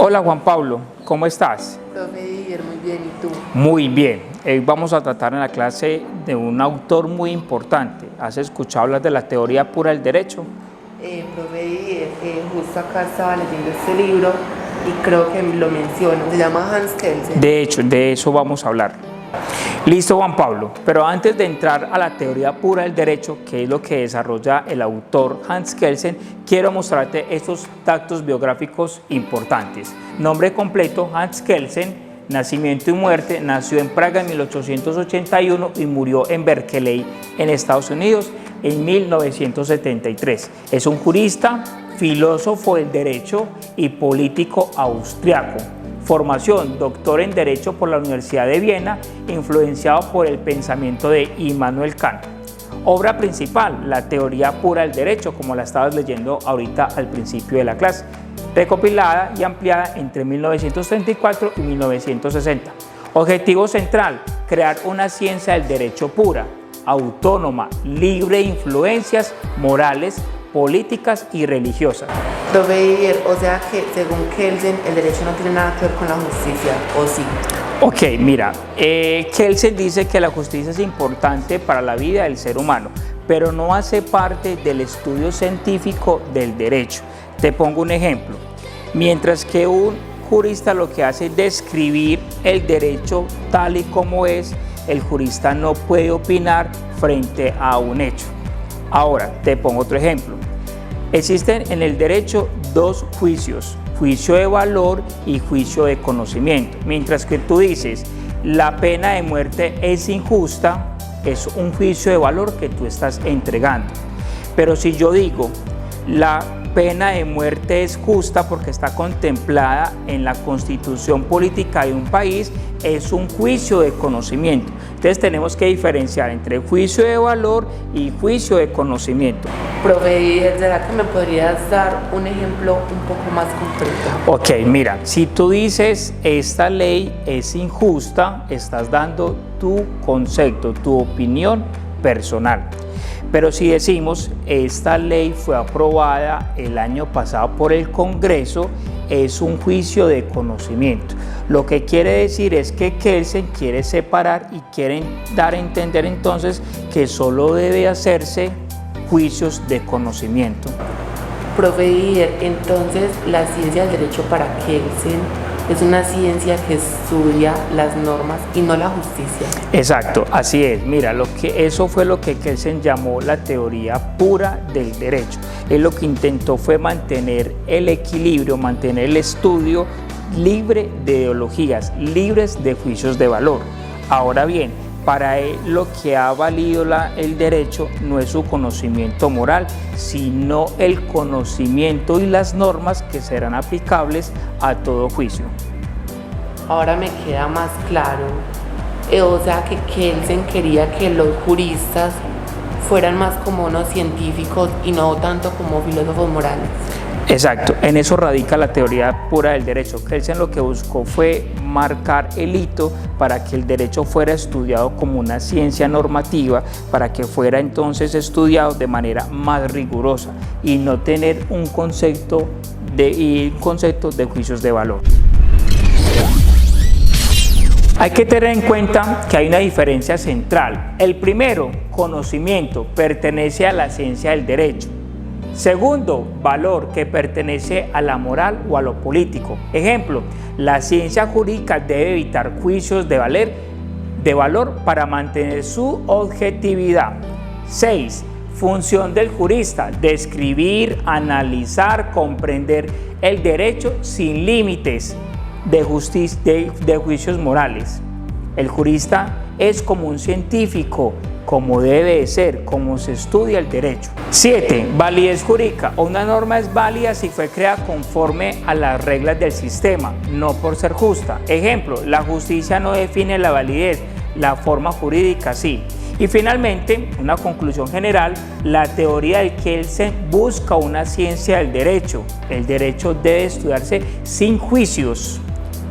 Hola Juan Pablo, ¿cómo estás? Profe Didier, muy bien, ¿y tú? Muy bien. Vamos a tratar en la clase de un autor muy importante. ¿Has escuchado hablar de la teoría pura del derecho? Profe Didier, justo acá estaba leyendo este libro y creo que lo menciona, se llama Hans Kelsen. De hecho, de eso vamos a hablar. Listo, Juan Pablo, pero antes de entrar a la teoría pura del derecho, que es lo que desarrolla el autor Hans Kelsen, quiero mostrarte estos datos biográficos importantes. Nombre completo: Hans Kelsen, nacimiento y muerte: nació en Praga en 1881 y murió en Berkeley, en Estados Unidos, en 1973. Es un jurista, filósofo del derecho y político austriaco. Formación: doctor en Derecho por la Universidad de Viena, influenciado por el pensamiento de Immanuel Kant. Obra principal: La teoría pura del derecho, como la estabas leyendo ahorita al principio de la clase, recopilada y ampliada entre 1934 y 1960. Objetivo central: crear una ciencia del derecho pura, autónoma, libre de influencias morales, políticas y religiosas. Profe Didier, o sea que según Kelsen el derecho no tiene nada que ver con la justicia, ¿o sí? Ok, mira, Kelsen dice que la justicia es importante para la vida del ser humano, pero no hace parte del estudio científico del derecho. Te pongo un ejemplo. Mientras que un jurista lo que hace es describir el derecho tal y como es, el jurista no puede opinar frente a un hecho. Ahora, te pongo otro ejemplo. Existen en el derecho dos juicios: juicio de valor y juicio de conocimiento. Mientras que tú dices la pena de muerte es injusta, es un juicio de valor que tú estás entregando. Pero si yo digo la pena de muerte es justa porque está contemplada en la constitución política de un país, es un juicio de conocimiento. Entonces tenemos que diferenciar entre juicio de valor y juicio de conocimiento. Profe Didier, ¿será que me podrías dar un ejemplo un poco más concreto? Ok, mira, si tú dices esta ley es injusta, estás dando tu concepto, tu opinión personal. Pero si decimos esta ley fue aprobada el año pasado por el Congreso, es un juicio de conocimiento. Lo que quiere decir es que Kelsen quiere separar y quiere dar a entender entonces que solo debe hacerse juicios de conocimiento. Profe Didier, entonces la ciencia del derecho para Kelsen es una ciencia que estudia las normas y no la justicia. Exacto, así es. Mira, eso fue lo que Kelsen llamó la teoría pura del derecho. Él lo que intentó fue mantener el equilibrio, mantener el estudio libre de ideologías, libres de juicios de valor. Ahora bien, para él lo que ha valido el derecho no es su conocimiento moral, sino el conocimiento y las normas que serán aplicables a todo juicio. Ahora me queda más claro, o sea que Kelsen quería que los juristas fueran más como unos científicos y no tanto como filósofos morales. Exacto, en eso radica la teoría pura del derecho. Kelsen lo que buscó fue marcar el hito para que el derecho fuera estudiado como una ciencia normativa, para que fuera entonces estudiado de manera más rigurosa y no tener un concepto de juicios de valor. Hay que tener en cuenta que hay una diferencia central. El primero, conocimiento, pertenece a la ciencia del derecho. Segundo, valor, que pertenece a la moral o a lo político. Ejemplo, la ciencia jurídica debe evitar juicios de valor para mantener su objetividad. 6. Función del jurista: describir, analizar, comprender el derecho sin límites de juicios morales. El jurista es como un científico, como debe de ser, como se estudia el derecho. 7. Validez jurídica. Una norma es válida si fue creada conforme a las reglas del sistema, no por ser justa. Ejemplo, la justicia no define la validez, la forma jurídica sí. Y finalmente, una conclusión general: la teoría de Kelsen busca una ciencia del derecho. El derecho debe estudiarse sin juicios.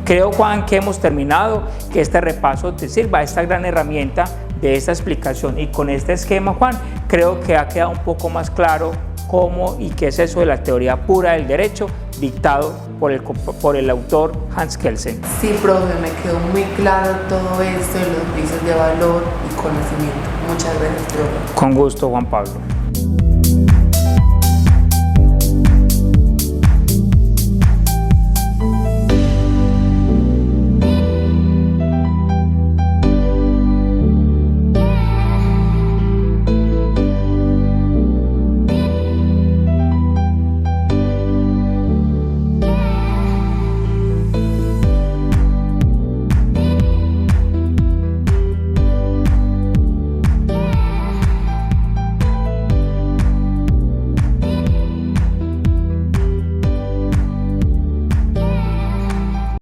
Creo, Juan, que hemos terminado, que este repaso te sirva, esta gran herramienta de esta explicación, y con este esquema, Juan, creo que ha quedado un poco más claro cómo y qué es eso de la teoría pura del derecho dictado por el autor Hans Kelsen. Sí, profe, me quedó muy claro todo esto de los juicios de valor y conocimiento. Muchas gracias, profe. Con gusto, Juan Pablo.